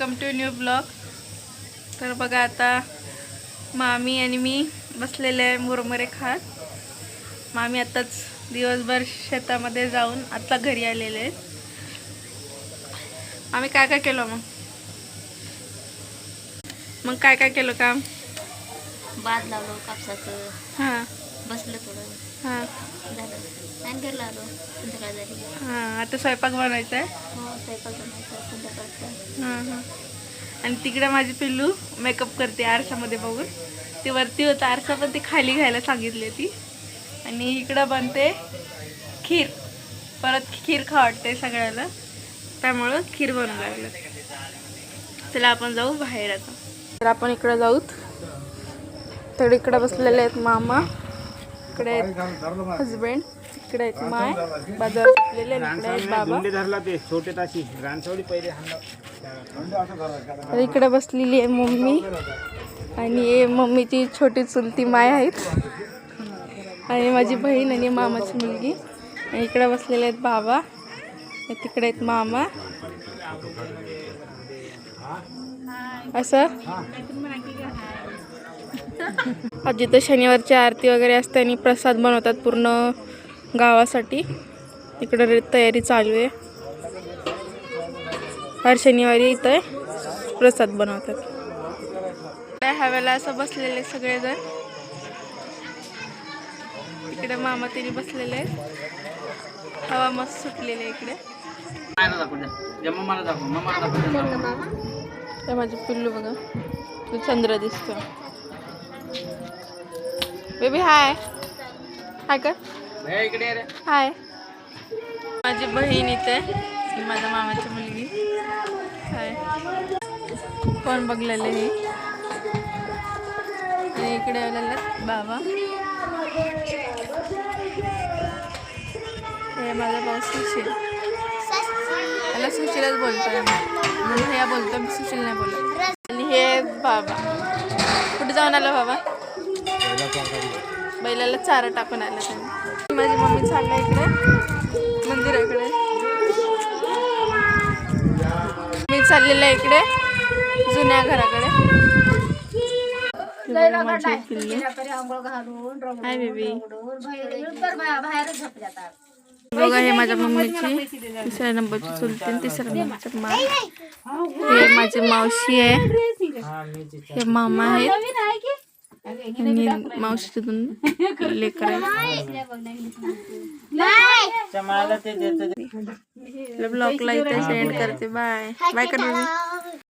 Welcome to new blog. तर बघा आता मामी आणि मी बसलेले आहे मुरमुरे खात। मामी आताच दिवसभर शेतामध्ये जाऊन आता घरी आलेले आहेत। आम्ही काय काय केलं मग काय काय केलं काम? बाद लावलो कापसाचं। हां बसलं थोडं। हां झालं आणि घरला आलो। संध्याकाळ झाली। हां आता स्वयंपाक बनायचा आहे। हो स्वयंपाक बनायचा संध्याकाळचा। हां हां आणि तिकडे माझी पिल्लू मेकअप करते आरशामध्ये बघून। ती वरती होता आरसा पण ती खाली घ्यायला सांगितली ती। आणि इकडं बनते खीर। परत खीर खावडते सगळ्याला, त्यामुळं खीर बनवू लागलं। चला आपण जाऊ बाहेर आता। तर आपण इकडे जाऊत। तर इकडे बसलेले आहेत मामा, इकडे आहेत हजबंड, इकडे आहेत माय बाजार बसलेले, इकडे आहेत बाबा। तर इकडे बसलेली आहे मम्मी आणि मम्मीची छोटी चुलती माय आहेत आणि माझी बहीण आणि मामाची मुलगी। आणि इकडे बसलेले आहेत बाबा, तिकडे आहेत मामा। असं आज इथं शनिवारची आरती वगैरे असते आणि प्रसाद बनवतात पूर्ण गावासाठी। इकडे तयारी चालू आहे। हर शनिवारी इथं प्रसाद बनवतात। हवेला असं बसलेले सगळेजण। इकडे मामा तिने बसलेले आहेत। हवा मस्त सुटलेली आहे इकडे। माझे पिल्लू बघा, तू चंद्र दिसतो। बेबी हाय हाय कर, हाय। माझी बहीण इथे, माझ्या मामाची मुलगी हाय। कोण बघलेले हे। आणि इकडे आलेले बाबा, हे माझा भाऊ सुशील। याला सुशीलच बोलतोय म्हणून हे बोलतो, मी सुशील नाही बोलत। आणि हे बाबा कुठे जाऊन आला बाबा? बैलाला चारा टाकून आला त्यांनी। माझी मम्मी चालला इकडे मंदिराकडे, मी चाललेला इकडे जुन्या घराकडे। Hi baby. बघा हे माझ्या मम्मीची तिसऱ्या नंबरची चुलती आणि तिसऱ्या नंबरची माय। हे माझी मावशी आहे, हे मामा आहेत आणि मावशीचे दोन लेकर आहेत। ब्लॉगला इथे सेंड करते। बाय बाय कर बेबी।